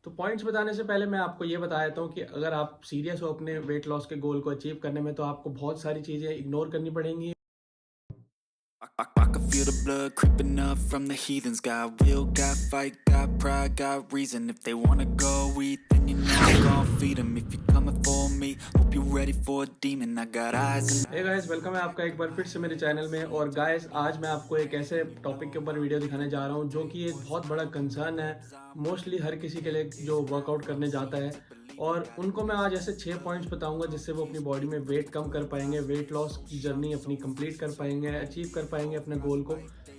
तो पॉइंट्स बताने से पहले मैं आपको ये बता देता हूँ कि अगर आप सीरियस हो अपने वेट लॉस के गोल को अचीव करने में, तो आपको बहुत सारी चीज़ें इग्नोर करनी पड़ेंगी। I can feel the blood creeping up from the heathens. Got will, got fight, got pride, got reason. If they wanna go eat, then you know I'm gon' feed them. If you're coming for me, hope you're ready for a demon. I got eyes and hey guys, welcome है आपका एक बार फिर से मेरे channel में। और guys, आज मैं आपको एक ऐसे टॉपिक के ऊपर वीडियो दिखाने जा रहा हूँ जो कि एक बहुत बड़ा कंसर्न है मोस्टली हर किसी के लिए जो वर्कआउट करने जाता है। और उनको मैं आज ऐसे 6 पॉइंट्स बताऊंगा जिससे वो अपनी बॉडी में वेट कम कर पाएंगे, वेट लॉस की जर्नी अपनी कंप्लीट कर पाएंगे, अचीव कर पाएंगे अपने गोल को।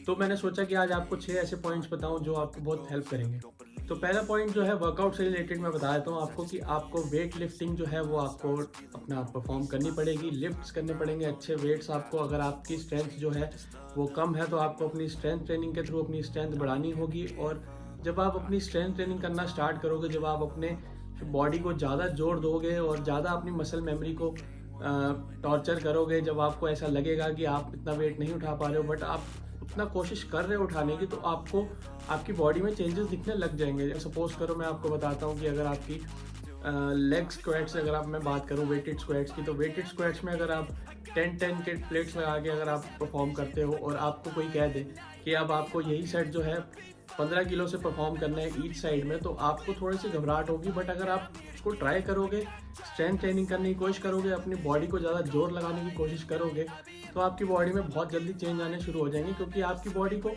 तो मैंने सोचा कि आज आपको 6 ऐसे पॉइंट्स बताऊं जो आपको बहुत हेल्प करेंगे। तो पहला पॉइंट जो है वर्कआउट से रिलेटेड, मैं बता देता हूँ आपको कि आपको वेट लिफ्टिंग जो है वो आपको अपना परफॉर्म करनी पड़ेगी, लिफ्ट्स करने पड़ेंगे अच्छे वेट्स आपको। अगर आपकी स्ट्रेंथ जो है वो कम है तो आपको अपनी स्ट्रेंथ ट्रेनिंग के थ्रू अपनी स्ट्रेंथ बढ़ानी होगी। और जब आप अपनी स्ट्रेंथ ट्रेनिंग करना स्टार्ट करोगे, जब आप अपने बॉडी को ज़्यादा जोर दोगे और ज़्यादा अपनी मसल मेमोरी को टॉर्चर करोगे, जब आपको ऐसा लगेगा कि आप इतना वेट नहीं उठा पा रहे हो बट आप उतना कोशिश कर रहे हो उठाने की, तो आपको आपकी बॉडी में चेंजेस दिखने लग जाएंगे। सपोज करो मैं आपको बताता हूँ कि अगर आपकी लेग स्क्वाट्स, अगर आप मैं बात करूँ वेटेड स्क्वाट्स की, तो वेटेड स्क्वाट्स में अगर आप 10-10 के प्लेट्स लगा के अगर आप परफॉर्म करते हो और आपको कोई कह दे कि अब आपको यही सेट जो है 15 किलो से परफॉर्म करना है ईच साइड में, तो आपको थोड़ी सी घबराहट होगी। बट अगर आप उसको ट्राई करोगे, स्ट्रेंथ ट्रेनिंग करने की कोशिश करोगे, अपनी बॉडी को ज़्यादा जोर लगाने की कोशिश करोगे, तो आपकी बॉडी में बहुत जल्दी चेंज आने शुरू हो जाएंगे। क्योंकि आपकी बॉडी को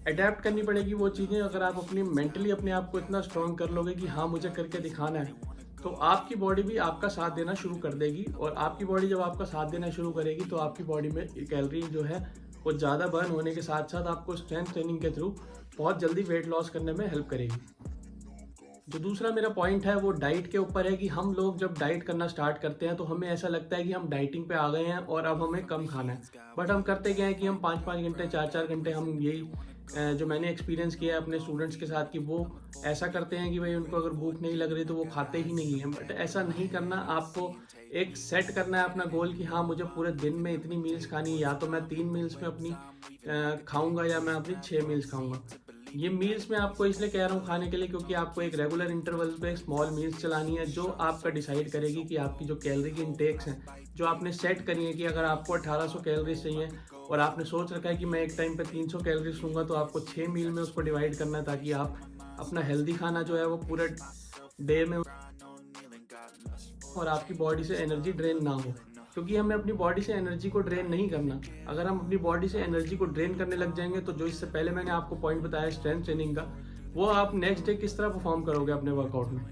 अडेप्ट करनी पड़ेगी वो चीज़ें। अगर आप अपनी मेंटली अपने आप को इतना स्ट्रॉन्ग कर लोगे कि हाँ मुझे करके दिखाना है, तो आपकी बॉडी भी आपका साथ देना शुरू कर देगी। और आपकी बॉडी जब आपका साथ देना शुरू करेगी तो आपकी बॉडी में कैलोरी जो है वो ज़्यादा बर्न होने के साथ साथ आपको स्ट्रेंथ ट्रेनिंग के थ्रू बहुत जल्दी वेट लॉस करने में हेल्प करेगी। जो दूसरा मेरा पॉइंट है वो डाइट के ऊपर है कि हम लोग जब डाइट करना स्टार्ट करते हैं तो हमें ऐसा लगता है कि हम डाइटिंग पे आ गए हैं और अब हमें कम खाना है। बट हम करते क्या है कि हम 5-5 घंटे 4-4 घंटे हम यही जो मैंने एक्सपीरियंस किया है अपने स्टूडेंट्स के साथ कि वो ऐसा करते हैं कि भाई उनको अगर भूख नहीं लग रही तो वो खाते ही नहीं है। बट ऐसा नहीं करना, आपको एक सेट करना है अपना गोल कि हाँ मुझे पूरे दिन में इतनी मील्स खानी है, या तो मैं 3 मील्स में अपनी खाऊंगा या मैं अपनी 6 मील्स खाऊंगा। ये मील्स मैं आपको इसलिए कह रहा हूँ खाने के लिए क्योंकि आपको एक रेगुलर इंटरवल पे स्मॉल मील्स चलानी है जो आपका डिसाइड करेगी कि आपकी जो कैलोरी की इंटेक्स हैं जो आपने सेट करी है कि अगर आपको 1800 कैलोरीज चाहिए और आपने सोच रखा है कि मैं एक टाइम पे 300 कैलोरीज लूँगा, तो आपको 6 मील में उसको डिवाइड करना है ताकि आप अपना हेल्दी खाना जो है वो पूरे डे में और आपकी बॉडी से एनर्जी ड्रेन ना हो। क्योंकि हमें अपनी बॉडी से एनर्जी को ड्रेन नहीं करना। अगर हम अपनी बॉडी से एनर्जी को ड्रेन करने लग जाएंगे तो जो इससे पहले मैंने आपको पॉइंट बताया स्ट्रेंथ ट्रेनिंग का, वो आप नेक्स्ट डे किस तरह परफॉर्म करोगे अपने वर्कआउट में।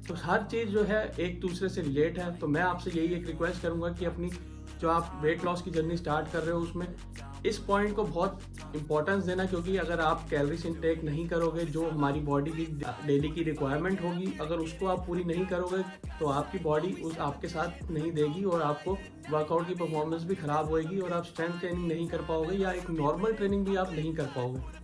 तो हर चीज़ जो है एक दूसरे से रिलेट है। तो मैं आपसे यही एक रिक्वेस्ट करूंगा कि अपनी जो आप वेट लॉस की जर्नी स्टार्ट कर रहे हो उसमें इस पॉइंट को बहुत इंपॉर्टेंस देना। क्योंकि अगर आप कैलोरीज इनटेक नहीं करोगे, जो हमारी बॉडी की डेली की रिक्वायरमेंट होगी, अगर उसको आप पूरी नहीं करोगे तो आपकी बॉडी उस आपके साथ नहीं देगी और आपको वर्कआउट की परफॉर्मेंस भी ख़राब होएगी और आप स्ट्रेंथ ट्रेनिंग नहीं कर पाओगे या एक नॉर्मल ट्रेनिंग भी आप नहीं कर पाओगे।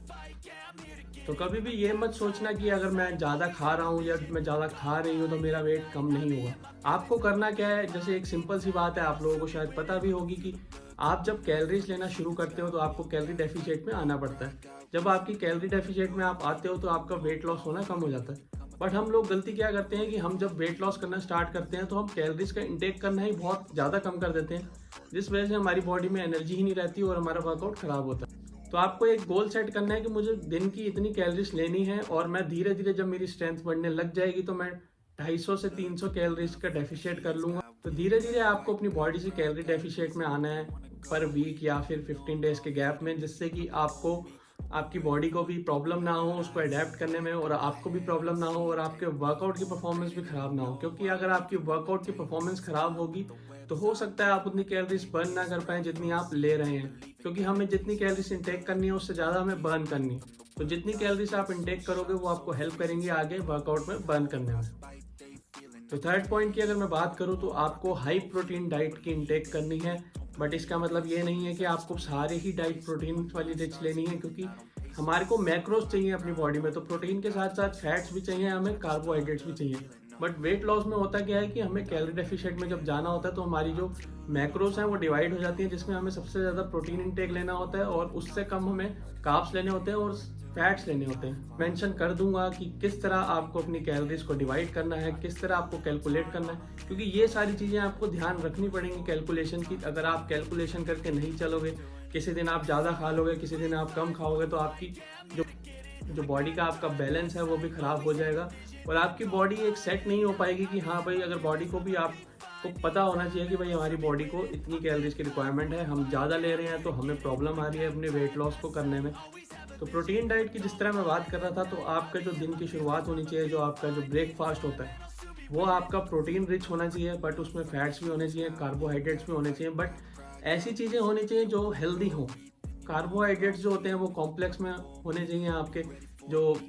तो कभी भी ये मत सोचना कि अगर मैं ज़्यादा खा रहा हूँ या मैं ज़्यादा खा रही हूँ तो मेरा वेट कम नहीं होगा। आपको करना क्या है, जैसे एक सिंपल सी बात है, आप लोगों को शायद पता भी होगी कि आप जब कैलोरीज लेना शुरू करते हो तो आपको कैलोरी डेफिशिएट में आना पड़ता है। जब आपकी कैलोरी डेफिशिएट में आप आते हो तो आपका वेट लॉस होना कम हो जाता है। बट हम लोग गलती क्या करते हैं कि हम जब वेट लॉस करना स्टार्ट करते हैं तो हम कैलोरीज का इंटेक करना ही बहुत ज़्यादा कम कर देते हैं, जिस वजह से हमारी बॉडी में एनर्जी ही नहीं रहती और हमारा वर्कआउट ख़राब होता है। तो आपको एक गोल सेट करना है कि मुझे दिन की इतनी कैलोरीज लेनी है और मैं धीरे धीरे जब मेरी स्ट्रेंथ बढ़ने लग जाएगी तो मैं 250 से 300 कैलोरीज का डेफिशिएट कर लूँगा। तो धीरे धीरे आपको अपनी बॉडी से कैलोरी डेफिशिएट में आना है पर वीक या फिर 15 डेज के गैप में, जिससे कि आपको आपकी बॉडी को भी प्रॉब्लम ना हो उसको अडेप्ट करने में और आपको भी प्रॉब्लम ना हो और आपके वर्कआउट की परफॉर्मेंस भी ख़राब ना हो। क्योंकि अगर आपकी वर्कआउट की परफॉर्मेंस ख़राब होगी तो हो सकता है आप उतनी कैलोरीज बर्न ना कर पाएँ जितनी आप ले रहे हैं। क्योंकि हमें जितनी कैलोरीज इंटेक करनी है उससे ज़्यादा हमें बर्न करनी है। तो जितनी कैलोरीज आप इंटेक करोगे वो आपको हेल्प करेंगी आगे वर्कआउट में बर्न करने में। तो थर्ड पॉइंट की अगर मैं बात करूँ तो आपको हाई प्रोटीन डाइट की इंटेक करनी है। बट इसका मतलब ये नहीं है कि आपको सारे ही डाइट प्रोटीन वाली डिश लेनी है, क्योंकि हमारे को मैक्रोज चाहिए अपनी बॉडी में। तो प्रोटीन के साथ साथ फैट्स भी चाहिए, हमें कार्बोहाइड्रेट्स भी चाहिए। बट वेट लॉस में होता क्या है कि हमें कैलोरी डेफिशिएंट में जब जाना होता है तो हमारी जो मैक्रोस हैं वो डिवाइड हो जाती हैं, जिसमें हमें सबसे ज़्यादा प्रोटीन इंटेक लेना होता है और उससे कम हमें कार्ब्स लेने होते हैं और फैट्स लेने होते हैं। मेंशन कर दूंगा कि किस तरह आपको अपनी कैलोरीज को डिवाइड करना है, किस तरह आपको कैलकुलेट करना है, क्योंकि ये सारी चीज़ें आपको ध्यान रखनी पड़ेंगी कैलकुलेशन की। अगर आप कैलकुलेशन करके नहीं चलोगे, किसी दिन आप ज़्यादा खा लोगे, किसी दिन आप कम खाओगे, तो आपकी जो बॉडी का आपका बैलेंस है वो भी ख़राब हो जाएगा और आपकी बॉडी एक सेट नहीं हो पाएगी कि हाँ भाई, अगर बॉडी को भी आपको पता होना चाहिए कि भाई हमारी बॉडी को इतनी कैलोरीज की रिक्वायरमेंट है, हम ज़्यादा ले रहे हैं तो हमें प्रॉब्लम आ रही है अपने वेट लॉस को करने में। तो प्रोटीन डाइट की जिस तरह मैं बात कर रहा था, तो आपका जो दिन की शुरुआत होनी चाहिए, जो आपका जो ब्रेकफास्ट होता है वो आपका प्रोटीन रिच होना चाहिए, बट उसमें फैट्स भी होने चाहिए, कार्बोहाइड्रेट्स भी होने चाहिए, बट ऐसी चीज़ें होनी चाहिए जो हेल्दी हों। कार्बोहाइड्रेट्स जो होते हैं वो कॉम्प्लेक्स में होने चाहिए आपके, जो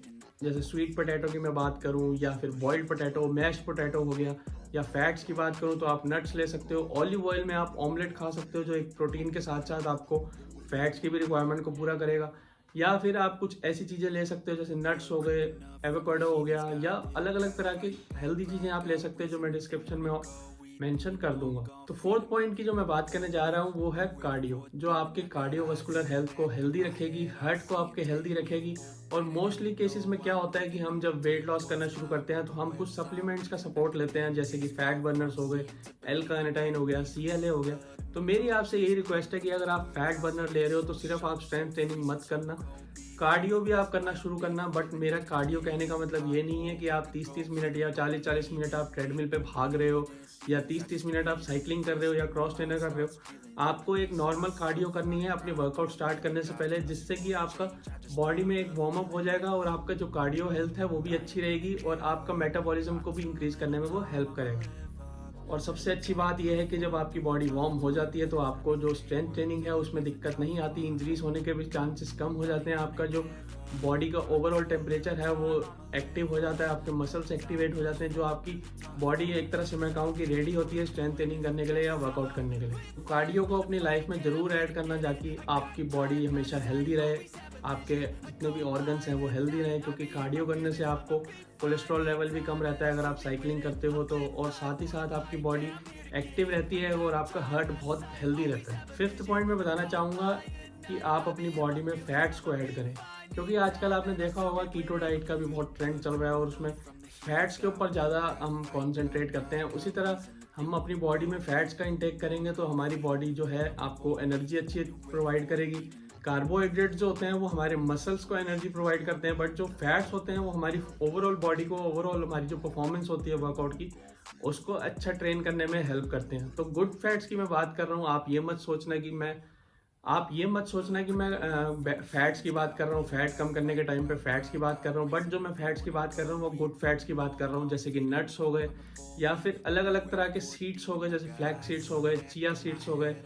जैसे स्वीट पोटैटो की मैं बात करूं या फिर बॉइल्ड पोटैटो, मैश पोटैटो हो गया, या फैट्स की बात करूं तो आप नट्स ले सकते हो। ऑलिव ऑयल में आप ऑमलेट खा सकते हो जो एक प्रोटीन के साथ साथ आपको फैट्स की भी रिक्वायरमेंट को पूरा करेगा। या फिर आप कुछ ऐसी चीज़ें ले सकते हो जैसे नट्स हो गए, एवोकाडो हो गया, या अलग अलग तरह की हेल्दी चीज़ें आप ले सकते हो जो मैं डिस्क्रिप्शन में मेंशन कर दूंगा। तो फोर्थ पॉइंट की जो मैं बात करने जा रहा हूँ वो है कार्डियो, जो आपके कार्डियोवास्कुलर हेल्थ को हेल्दी रखेगी, हार्ट को आपके हेल्दी रखेगी। और मोस्टली केसेस में क्या होता है कि हम जब वेट लॉस करना शुरू करते हैं तो हम कुछ सप्लीमेंट्स का सपोर्ट लेते हैं, जैसे कि फैट बर्नर्स हो गए, L-कार्निटाइन हो गया, CLA हो गया। तो मेरी आपसे यही रिक्वेस्ट है कि अगर आप फैट बर्नर ले रहे हो तो सिर्फ आप स्ट्रेंथ ट्रेनिंग मत करना, कार्डियो भी आप करना शुरू करना। बट मेरा कार्डियो कहने का मतलब ये नहीं है कि आप 30-30 मिनट या 40-40 मिनट आप ट्रेडमिल पे भाग रहे हो, या 30-30 मिनट आप साइकिलिंग कर रहे हो या क्रॉस ट्रेनर कर रहे हो। आपको एक नॉर्मल कार्डियो करनी है अपने वर्कआउट स्टार्ट करने से पहले, जिससे कि आपका बॉडी में एक वार्म अप हो जाएगा और आपका जो कार्डियो हेल्थ है वो भी अच्छी रहेगी और आपका मेटाबॉलिज्म को भी इंक्रीज करने में वो हेल्प करेगा। और सबसे अच्छी बात यह है कि जब आपकी बॉडी वार्म हो जाती है तो आपको जो स्ट्रेंथ ट्रेनिंग है उसमें दिक्कत नहीं आती, इंजरीज होने के भी चांसेस कम हो जाते हैं। आपका जो बॉडी का ओवरऑल टेम्परेचर है वो एक्टिव हो जाता है, आपके मसल्स एक्टिवेट हो जाते हैं, जो आपकी बॉडी एक तरह से मैं कहूँ कि रेडी होती है स्ट्रेंथ ट्रेनिंग करने के लिए या वर्कआउट करने के लिए। तो कार्डियो को अपनी लाइफ में ज़रूर ऐड करना, ताकि आपकी बॉडी हमेशा हेल्दी रहे, आपके जितने भी ऑर्गन्स हैं वो हेल्दी रहें, क्योंकि कार्डियो करने से आपको कोलेस्ट्रॉल लेवल भी कम रहता है अगर आप साइकिलिंग करते हो तो, और साथ ही साथ आपकी बॉडी एक्टिव रहती है और आपका हार्ट बहुत हेल्दी रहता है। फिफ्थ पॉइंट मैं बताना चाहूँगा कि आप अपनी बॉडी में फैट्स को ऐड करें, क्योंकि आजकल आपने देखा होगा कीटो डाइट का भी बहुत ट्रेंड चल रहा है और उसमें फैट्स के ऊपर ज़्यादा हम कॉन्सेंट्रेट करते हैं। उसी तरह हम अपनी बॉडी में फैट्स का इंटेक करेंगे तो हमारी बॉडी जो है आपको एनर्जी अच्छी प्रोवाइड करेगी। कार्बोहाइड्रेट जो होते हैं वो हमारे मसल्स को एनर्जी प्रोवाइड करते हैं, बट जो फैट्स होते हैं वो हमारी ओवरऑल बॉडी को, ओवरऑल हमारी जो परफॉर्मेंस होती है वर्कआउट की, उसको अच्छा ट्रेन करने में हेल्प करते हैं। तो गुड फैट्स की मैं बात कर रहा हूँ, आप ये मत सोचना कि मैं फैट्स की बात कर रहा हूँ, फैट कम करने के टाइम पे फैट्स की बात कर रहा हूँ। बट जो मैं फैट्स की बात कर रहा हूँ वो गुड फैट्स की बात कर रहा हूँ, जैसे कि नट्स हो गए, या फिर अलग अलग तरह के सीड्स हो गए, जैसे फ्लैक्स सीड्स हो गए, चिया सीड्स हो गए,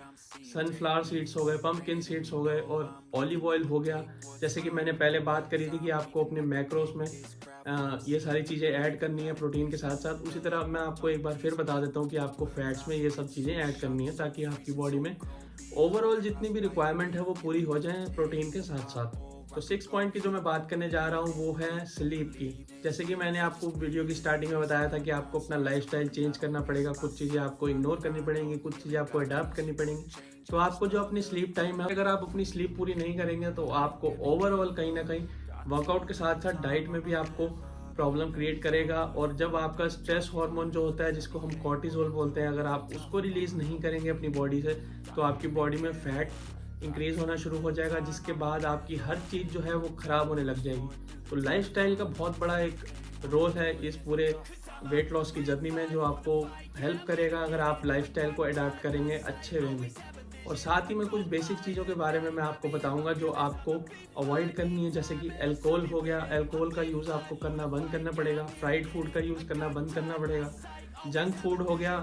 सनफ्लावर सीड्स हो गए, पम्पकिन सीड्स हो गए, और ऑलिव ऑयल हो गया। जैसे कि मैंने पहले बात करी थी कि आपको अपने मैक्रोस में ये सारी चीज़ें ऐड करनी है प्रोटीन के साथ साथ। उसी तरह मैं आपको एक बार फिर बता देता हूँ कि आपको फैट्स में ये सब चीज़ें ऐड करनी है, ताकि आपकी बॉडी में ओवरऑल जितनी भी रिक्वायरमेंट है वो पूरी हो जाए प्रोटीन के साथ साथ। तो 6 पॉइंट की जो मैं बात करने जा रहा हूँ वो है स्लीप की। जैसे कि मैंने आपको वीडियो की स्टार्टिंग में बताया था कि आपको अपना लाइफस्टाइल चेंज करना पड़ेगा, कुछ चीज़ें आपको इग्नोर करनी पड़ेंगी, कुछ चीज़ें आपको अडाप्ट करनी पड़ेंगी। तो आपको जो अपनी स्लीप टाइम है, अगर आप अपनी स्लीप पूरी नहीं करेंगे तो आपको ओवरऑल कहीं ना कहीं वर्कआउट के साथ साथ डाइट में भी आपको प्रॉब्लम क्रिएट करेगा। और जब आपका स्ट्रेस हार्मोन जो होता है, जिसको हम कॉर्टिसोल बोलते हैं, अगर आप उसको रिलीज़ नहीं करेंगे अपनी बॉडी से, तो आपकी बॉडी में फैट इंक्रीज़ होना शुरू हो जाएगा, जिसके बाद आपकी हर चीज़ जो है वो ख़राब होने लग जाएगी। तो लाइफस्टाइल का बहुत बड़ा एक रोल है इस पूरे वेट लॉस की जर्नी में, जो आपको हेल्प करेगा अगर आप लाइफस्टाइल को अडॉप्ट करेंगे अच्छे वे में। और साथ ही में कुछ बेसिक चीज़ों के बारे में मैं आपको बताऊंगा जो आपको अवॉइड करनी है, जैसे कि अल्कोहल हो गया, अल्कोहल का यूज़ आपको करना बंद करना पड़ेगा, फ्राइड फूड का यूज़ करना बंद करना पड़ेगा, जंक फूड हो गया,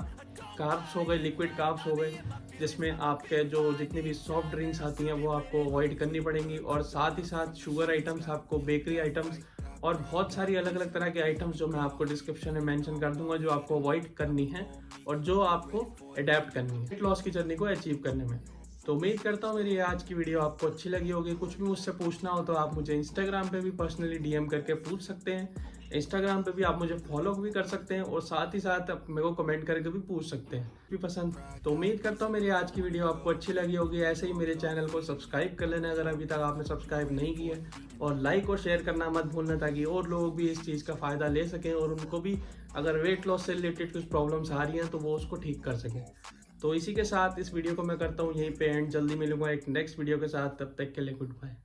कार्ब्स हो गए, लिक्विड कार्ब्स हो गए, जिसमें आपके जो जितनी भी सॉफ्ट ड्रिंक्स आती हैं वो आपको अवॉइड करनी पड़ेंगी। और साथ ही साथ शुगर आइटम्स, आपको बेकरी आइटम्स और बहुत सारी अलग अलग तरह के आइटम्स जो मैं आपको डिस्क्रिप्शन में मेंशन कर दूंगा, जो आपको अवॉइड करनी है और जो आपको अडेप्ट करनी है वेट लॉस की जर्नी को अचीव करने में। तो उम्मीद करता हूँ मेरी आज की वीडियो आपको अच्छी लगी होगी। कुछ भी मुझसे पूछना हो तो आप मुझे इंस्टाग्राम पे भी पर्सनली DM करके पूछ सकते हैं, इंस्टाग्राम पे भी आप मुझे फॉलो भी कर सकते हैं और साथ ही साथ आप मेरे को कमेंट करके भी पूछ सकते हैं भी पसंद। तो उम्मीद करता हूँ मेरी आज की वीडियो आपको अच्छी लगी होगी। ऐसे ही मेरे चैनल को सब्सक्राइब कर लेना अगर अभी तक आपने सब्सक्राइब नहीं किया, और लाइक और शेयर करना मत भूलना ताकि और लोग भी इस चीज़ का फ़ायदा ले सकें और उनको भी अगर वेट लॉस से रिलेटेड कुछ प्रॉब्लम्स आ रही हैं तो वो उसको ठीक कर सकें। तो इसी के साथ इस वीडियो को मैं करता हूँ यहीं पे एंड। जल्दी मिलूंगा एक नेक्स्ट वीडियो के साथ, तब तक के लिए गुड बाय।